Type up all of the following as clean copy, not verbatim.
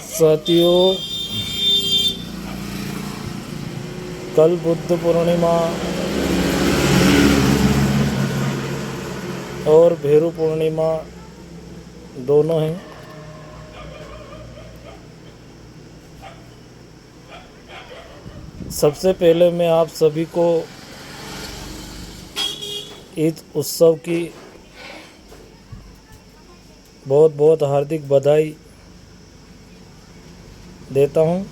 साथियों, कल बुद्ध पूर्णिमा और भेरू पूर्णिमा दोनों हैं। सबसे पहले मैं आप सभी को ईद उत्सव की बहुत बहुत हार्दिक बधाई देता हूं।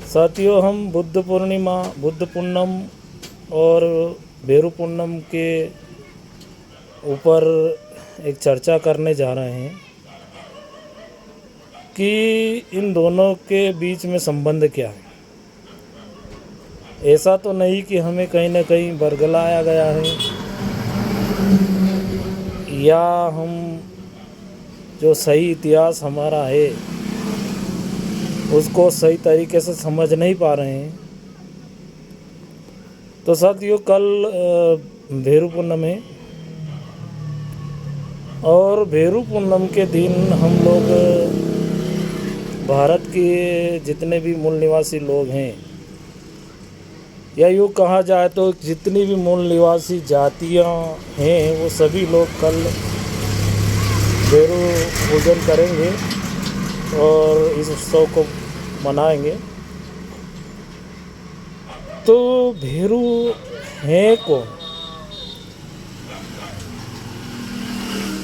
साथियों, हम बुद्ध पूर्णिमा, बुद्ध पूनम और भेरू पूनम के ऊपर एक चर्चा करने जा रहे हैं कि इन दोनों के बीच में संबंध क्या है। ऐसा तो नहीं कि हमें कहीं ना कहीं बरगलाया गया है या हम जो सही इतिहास हमारा है उसको सही तरीके से समझ नहीं पा रहे हैं। तो साथियों, कल भेरू पूनम है और भेरू पूनम के दिन हम लोग भारत के जितने भी मूल निवासी लोग हैं, या यूँ कहा जाए तो जितनी भी मूल निवासी जातियां हैं, वो सभी लोग कल भेरू पूजन करेंगे और इस उत्सव को मनाएंगे। तो भेरू हैं कौन?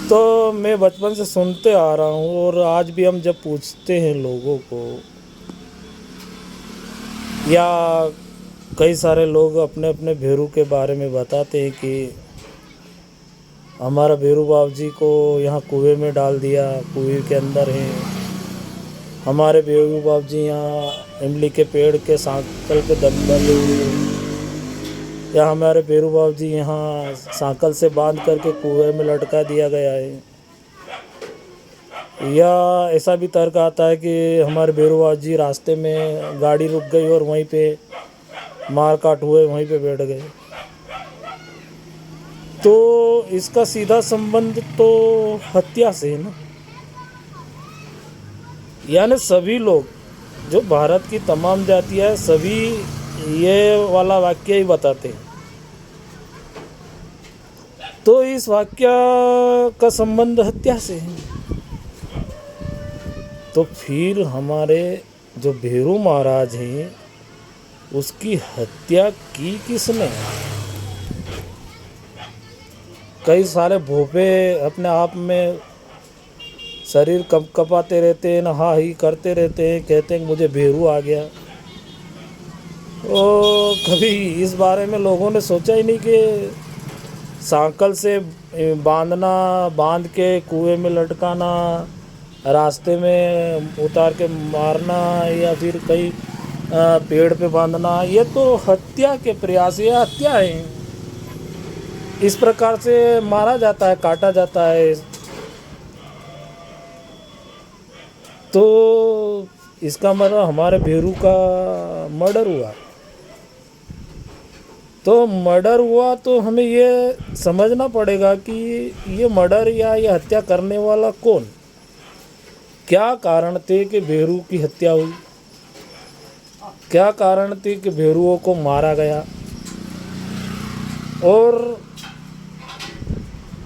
तो मैं बचपन से सुनते आ रहा हूँ और आज भी हम जब पूछते हैं लोगों को, या कई सारे लोग अपने अपने भेरू के बारे में बताते हैं कि हमारा भेरू बाबू जी को यहाँ कुएं में डाल दिया, कुएं के अंदर हैं। हमारे भेरू बाबू जी यहाँ इमली के पेड़ के सांकल पे दम बंधे हुए, या हमारे भेरू बाबू जी यहाँ सांकल से बांध करके कुएं में लटका दिया गया है। या ऐसा भी तर्क आता है कि हमारे भेरू बाबू जी रास्ते में गाड़ी रुक गई और वहीं पे मार काट हुए वहीं पे बैठ गए। तो इसका सीधा संबंध तो हत्या से है ना। यानी सभी लोग, जो भारत की तमाम जातियां हैं, सभी ये वाला वाक्य ही बताते हैं। तो इस वाक्य का संबंध हत्या से है। तो फिर हमारे जो भेरू महाराज हैं, उसकी हत्या की किसने? कई सारे भोपे अपने आप में शरीर कपाते रहते हैं, नहा ही करते रहते हैं, कहते हैं मुझे भेरू आ गया। और कभी इस बारे में लोगों ने सोचा ही नहीं कि सांकल से बांध के कुएं में लटकाना, रास्ते में उतार के मारना, या फिर कहीं पेड़ पे बांधना, ये तो हत्या के प्रयास, ये हत्या है। इस प्रकार से मारा जाता है, काटा जाता है। तो इसका मतलब हमारे भेरू का मर्डर हुआ। तो मर्डर हुआ तो हमें ये समझना पड़ेगा कि ये मर्डर या ये हत्या करने वाला कौन, क्या कारण थे कि भेरू की हत्या हुई, क्या कारण थे कि भेरुओं को मारा गया। और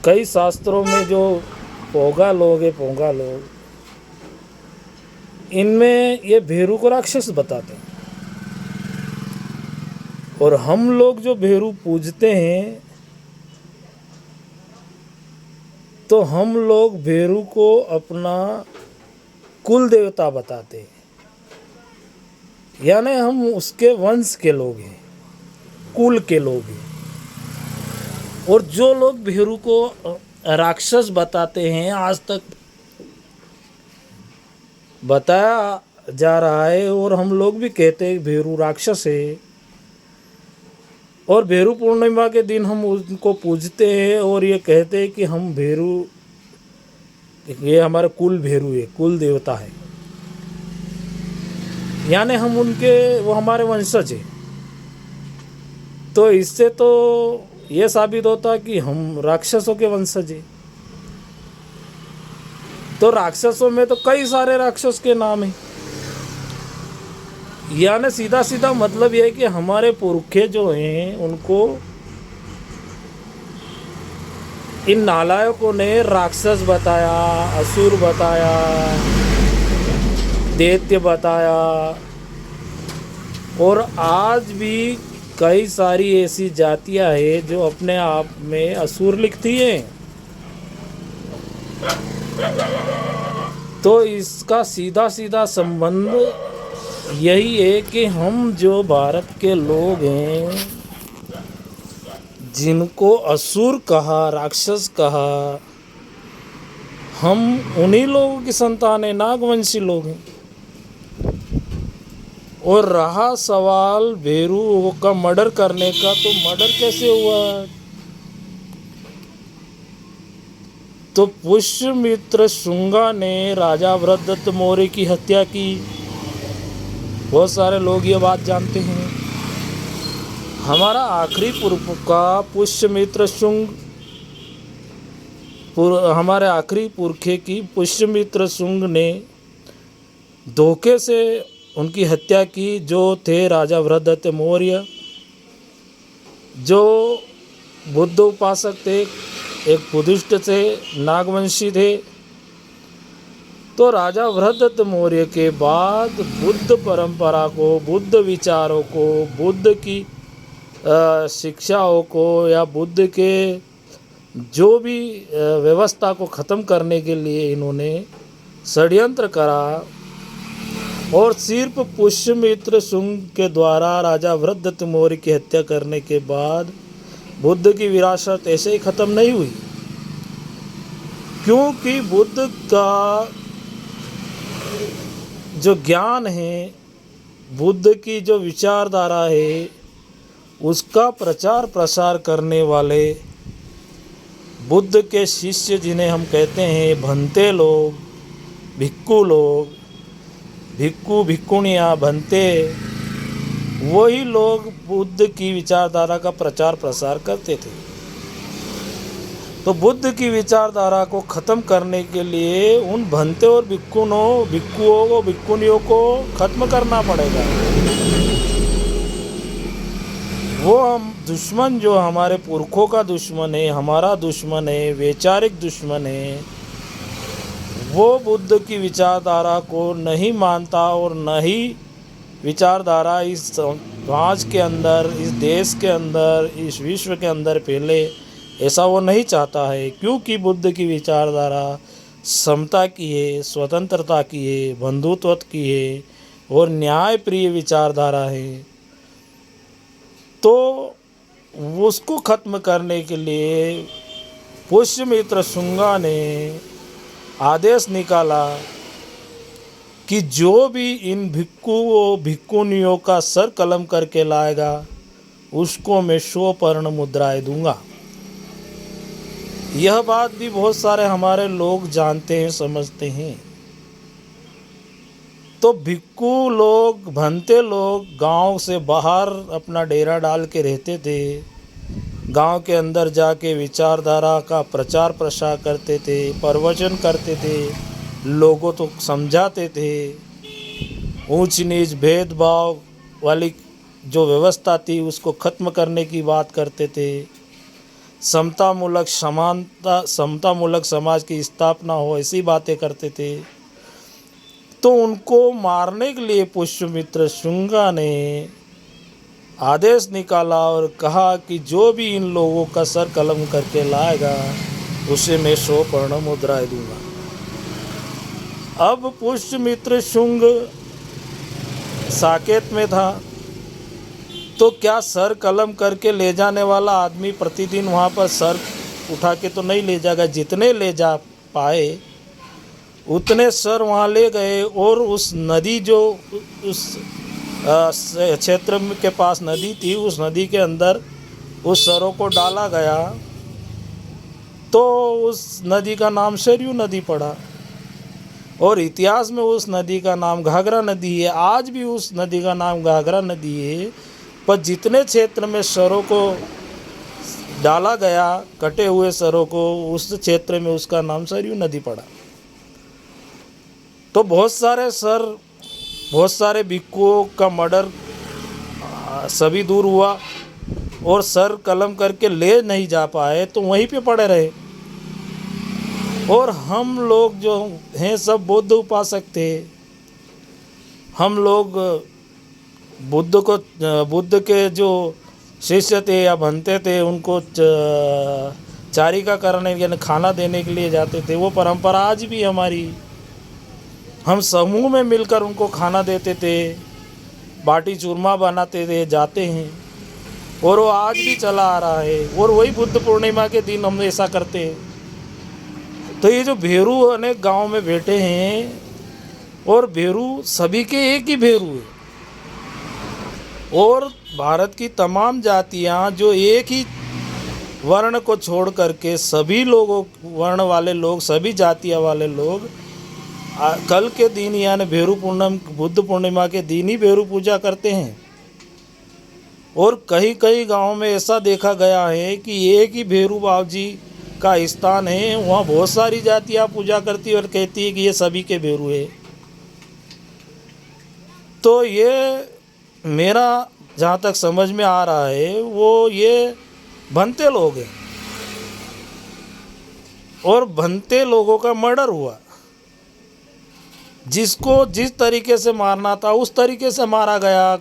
कई शास्त्रों में जो पोंगा लोग हैं, पोंगा लोग, इनमें ये भेरू को राक्षस बताते हैं। और हम लोग जो भेरू पूजते हैं, तो हम लोग भेरू को अपना कुल देवता बताते हैं। यानी हम उसके वंश के लोग हैं, कुल के लोग हैं। और जो लोग भेरू को राक्षस बताते हैं, आज तक बताया जा रहा है और हम लोग भी कहते हैं भेरू राक्षस है। और भेरू पूर्णिमा के दिन हम उनको पूजते हैं और ये कहते हैं कि हम भेरू, ये हमारा कुल भेरू है, कुल देवता है। यानी हम उनके, वो हमारे वंशज है। तो इससे तो ये साबित होता है कि हम राक्षसों के वंशज हैं। तो राक्षसों में तो कई सारे राक्षस के नाम हैं। यानी सीधा सीधा मतलब यह है कि हमारे पुरखे जो हैं उनको इन नालायकों ने राक्षस बताया, असुर बताया, दैत्य बताया। और आज भी कई सारी ऐसी जातियां हैं जो अपने आप में असुर लिखती हैं। तो इसका सीधा सीधा संबंध यही है कि हम जो भारत के लोग हैं जिनको असुर कहा, राक्षस कहा, हम उन्हीं लोगों की संतान हैं, नागवंशी लोग हैं। और रहा सवाल भेरू का मर्डर करने का, तो मर्डर कैसे हुआ? तो पुष्यमित्र शुंगा ने राजा वृद्धदत्त मौर्य की हत्या की। बहुत सारे लोग ये बात जानते हैं। हमारा आखिरी पुरखा पुष्यमित्र शुंग, हमारे आखिरी पुरखे की पुष्यमित्र शुंग ने धोखे से उनकी हत्या की, जो थे राजा वृद्धदत्त मौर्य, जो बुद्ध उपासक थे, एक बुद्धिस्ट थे, नागवंशी थे। तो राजा वृद्धदत्त मौर्य के बाद बुद्ध परंपरा को, बुद्ध विचारों को, बुद्ध की शिक्षाओं को या बुद्ध के जो भी व्यवस्था को ख़त्म करने के लिए इन्होंने षड्यंत्र करा। और सिर्फ पुष्यमित्र शुंग के द्वारा राजा वृद्धदत्त मौर्य की हत्या करने के बाद बुद्ध की विरासत ऐसे ही ख़त्म नहीं हुई, क्योंकि बुद्ध का जो ज्ञान है, बुद्ध की जो विचारधारा है, उसका प्रचार प्रसार करने वाले बुद्ध के शिष्य, जिन्हें हम कहते हैं भंते लोग, भिक्खु लोग, भिक्खु भिक्खुनियाँ, भंते, वही लोग बुद्ध की विचारधारा का प्रचार प्रसार करते थे। तो बुद्ध की विचारधारा को ख़त्म करने के लिए उन भंते और भिक्खुओं को, भिक्खुनियों को ख़त्म करना पड़ेगा। वो हम दुश्मन जो हमारे पुरखों का दुश्मन है, हमारा दुश्मन है, वैचारिक दुश्मन है, वो बुद्ध की विचारधारा को नहीं मानता और न ही विचारधारा इस समाज के अंदर, इस देश के अंदर, इस विश्व के अंदर फैले, ऐसा वो नहीं चाहता है। क्योंकि बुद्ध की विचारधारा समता की है, स्वतंत्रता की है, बंधुत्व की है और न्याय प्रिय विचारधारा है। तो उसको ख़त्म करने के लिए पुष्यमित्र शुंगा ने आदेश निकाला कि जो भी इन भिक्खुओं भिक्खुनियों का सर कलम करके लाएगा उसको मैं 100 स्वर्ण मुद्राएं दूंगा। यह बात भी बहुत सारे हमारे लोग जानते हैं, समझते हैं। तो भिक्खु लोग, भंते लोग गांव से बाहर अपना डेरा डाल के रहते थे, गांव के अंदर जाके विचारधारा का प्रचार प्रसार करते थे, प्रवचन करते थे, लोगों को समझाते थे। ऊंच नीच भेदभाव वाली जो व्यवस्था थी उसको ख़त्म करने की बात करते थे। समतामूलक समतामूलक समाज की स्थापना हो, ऐसी बातें करते थे। तो उनको मारने के लिए पुष्यमित्र शुंगा ने आदेश निकाला और कहा कि जो भी इन लोगों का सर कलम करके लाएगा उसे मैं 100 स्वर्ण मुद्राएं दूंगा। अब पुष्यमित्र शुंग साकेत में था, तो क्या सर कलम करके ले जाने वाला आदमी प्रतिदिन वहाँ पर सर उठा के तो नहीं ले जाएगा। जितने ले जा पाए उतने सर वहाँ ले गए और उस नदी जो उस क्षेत्र के पास नदी थी, उस नदी के अंदर उस सरों को डाला गया। तो उस नदी का नाम सरयू नदी पड़ा और इतिहास में उस नदी का नाम घाघरा नदी है। आज भी उस नदी का नाम घाघरा नदी है। पर जितने क्षेत्र में सरों को डाला गया, कटे हुए सरों को, उस क्षेत्र में उसका नाम सरयू नदी पड़ा। तो बहुत सारे भिक्षुओं का मर्डर सभी दूर हुआ और सर कलम करके ले नहीं जा पाए तो वहीं पे पड़े रहे। और हम लोग जो हैं सब बुद्ध उपासक थे। हम लोग बुद्ध के जो शिष्य थे या बनते थे उनको चारिका करने यानी खाना देने के लिए जाते थे। वो परंपरा आज भी हमारी, हम समूह में मिलकर उनको खाना देते थे, बाटी चूरमा बनाते थे, जाते हैं और वो आज भी चला आ रहा है। और वही बुद्ध पूर्णिमा के दिन हम ऐसा करते हैं। तो ये जो भेरू अनेक गांव में बैठे हैं और भेरू सभी के एक ही भेरू है और भारत की तमाम जातियां जो एक ही वर्ण को छोड़ करके सभी लोगों वर्ण वाले लोग, सभी जातियां वाले लोग कल के दिन यानी बुद्ध पूर्णिमा के दिन ही भेरू पूजा करते हैं। और कई कई गांवों में ऐसा देखा गया है कि एक ही भेरू बाबा जी का स्थान है, वहाँ बहुत सारी जातियाँ पूजा करती है और कहती है कि ये सभी के भेरू है। तो ये मेरा जहाँ तक समझ में आ रहा है वो ये भंते लोग हैं और भंते लोगों का मर्डर हुआ। जिसको जिस तरीके से मारना था उस तरीके से मारा गया,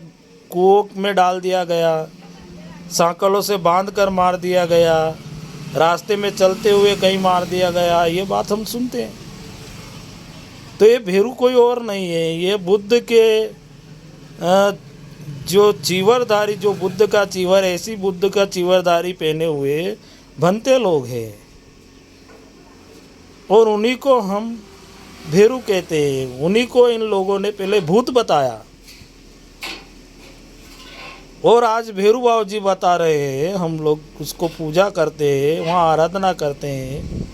कुओं में डाल दिया गया, सांकलों से बांध कर मार दिया गया, रास्ते में चलते हुए कहीं मार दिया गया। ये बात हम सुनते हैं। तो ये भेरू कोई और नहीं है, ये बुद्ध के जो चीवरधारी, जो बुद्ध का चीवर, ऐसी बुद्ध का चीवरधारी पहने हुए भंते लोग हैं और उन्हीं को हम भेरू कहते हैं। उन्हीं को इन लोगों ने पहले भूत बताया और आज भेरू बाबा जी बता रहे हैं। हम लोग उसको पूजा करते हैं, वहाँ आराधना करते हैं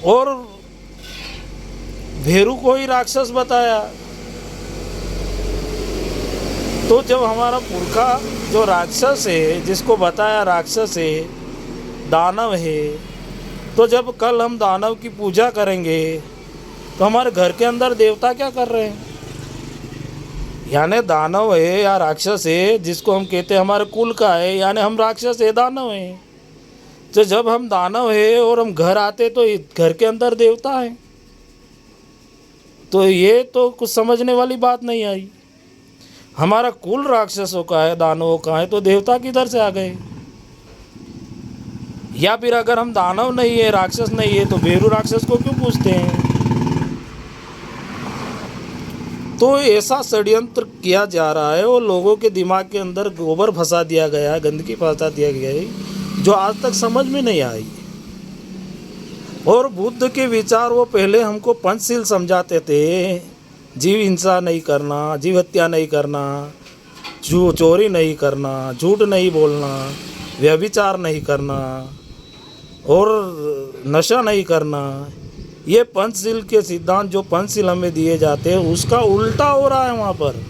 और भेरू को ही राक्षस बताया। तो जब हमारा पुरखा जो राक्षस है, जिसको बताया राक्षस है, दानव है, तो जब कल हम दानव की पूजा करेंगे तो हमारे घर के अंदर देवता क्या कर रहे हैं? यानी दानव है या राक्षस है जिसको हम कहते हैं हमारे कुल का है, यानी हम राक्षस है, दानव है। तो जब हम दानव है और हम घर आते तो घर के अंदर देवता है, तो ये तो कुछ समझने वाली बात नहीं आई। हमारा कुल राक्षसों का है, दानवों का है, तो देवता किधर से आ गए? या फिर अगर हम दानव नहीं है, राक्षस नहीं है, तो भेरू राक्षस को क्यों पूछते हैं? तो ऐसा षड्यंत्र किया जा रहा है और लोगों के दिमाग के अंदर गोबर फंसा दिया गया है, गंदगी फंसा दिया गया है, जो आज तक समझ में नहीं आई। और बुद्ध के विचार वो पहले हमको पंचशील समझाते थे, जीव हिंसा नहीं करना, जीव हत्या नहीं करना, चोरी नहीं करना, झूठ नहीं बोलना, व्यभिचार नहीं करना और नशा नहीं करना। ये पंचशील के सिद्धांत जो पंचशील हमें दिए जाते हैं उसका उल्टा हो रहा है। वहाँ पर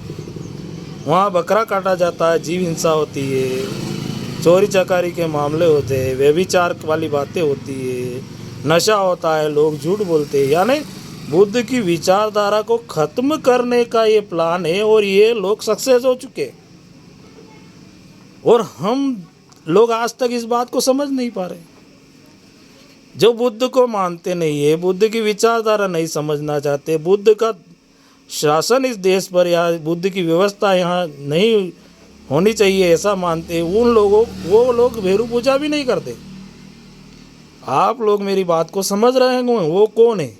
वहाँ बकरा काटा जाता है, जीव हिंसा होती है, चोरी चकारी के मामले होते हैं, व्यभिचार वाली बातें होती है, नशा होता है, लोग झूठ बोलते हैं। यानी बुद्ध की विचारधारा को ख़त्म करने का ये प्लान है और ये लोग सक्सेस हो चुके और हम लोग आज तक इस बात को समझ नहीं पा रहे। जो बुद्ध को मानते नहीं है, बुद्ध की विचारधारा नहीं समझना चाहते, बुद्ध का शासन इस देश पर या बुद्ध की व्यवस्था यहाँ नहीं होनी चाहिए ऐसा मानते, उन लोगों वो लोग भेरू पूजा भी नहीं करते। आप लोग मेरी बात को समझ रहे हैं वो कौन है?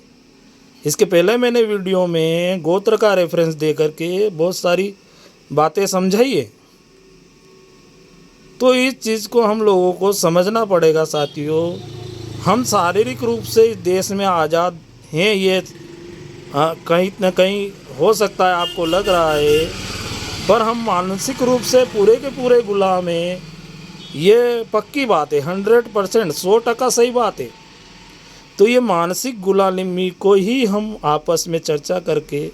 इसके पहले मैंने वीडियो में गोत्र का रेफरेंस दे करके बहुत सारी बातें समझाई है। तो इस चीज़ को हम लोगों को समझना पड़ेगा साथियों। हम शारीरिक रूप से इस देश में आज़ाद हैं, ये कहीं ना कहीं हो सकता है आपको लग रहा है, पर हम मानसिक रूप से पूरे के पूरे गुलाम हैं। ये पक्की बात है, 100%, 100% सही बात है। तो ये मानसिक गुलामी को ही हम आपस में चर्चा करके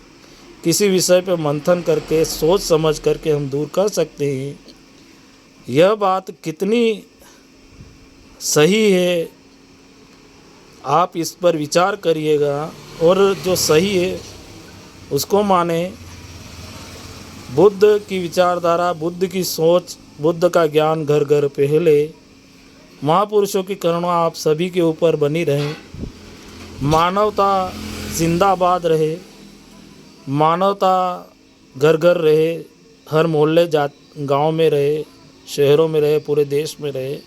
किसी विषय पर मंथन करके सोच समझ करके हम दूर कर सकते हैं। यह बात कितनी सही है आप इस पर विचार करिएगा। और जो सही है उसको माने। बुद्ध की विचारधारा, बुद्ध की सोच, बुद्ध का ज्ञान घर घर पहले। महापुरुषों की करुणा आप सभी के ऊपर बनी रहे। मानवता जिंदाबाद रहे, मानवता घर घर रहे, हर मोहल्ले जात गांव में रहे, शहरों में रहे, पूरे देश में रहे।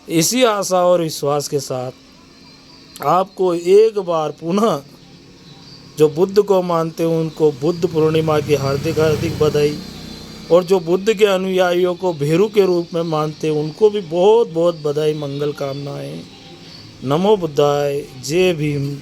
इसी आशा और विश्वास के साथ आपको एक बार पुनः जो बुद्ध को मानते हैं उनको बुद्ध पूर्णिमा की हार्दिक हार्दिक बधाई, और जो बुद्ध के अनुयायियों को भेरू के रूप में मानते हैं उनको भी बहुत बहुत बधाई, मंगल कामनाएं। नमो बुद्धाय, जय भीम।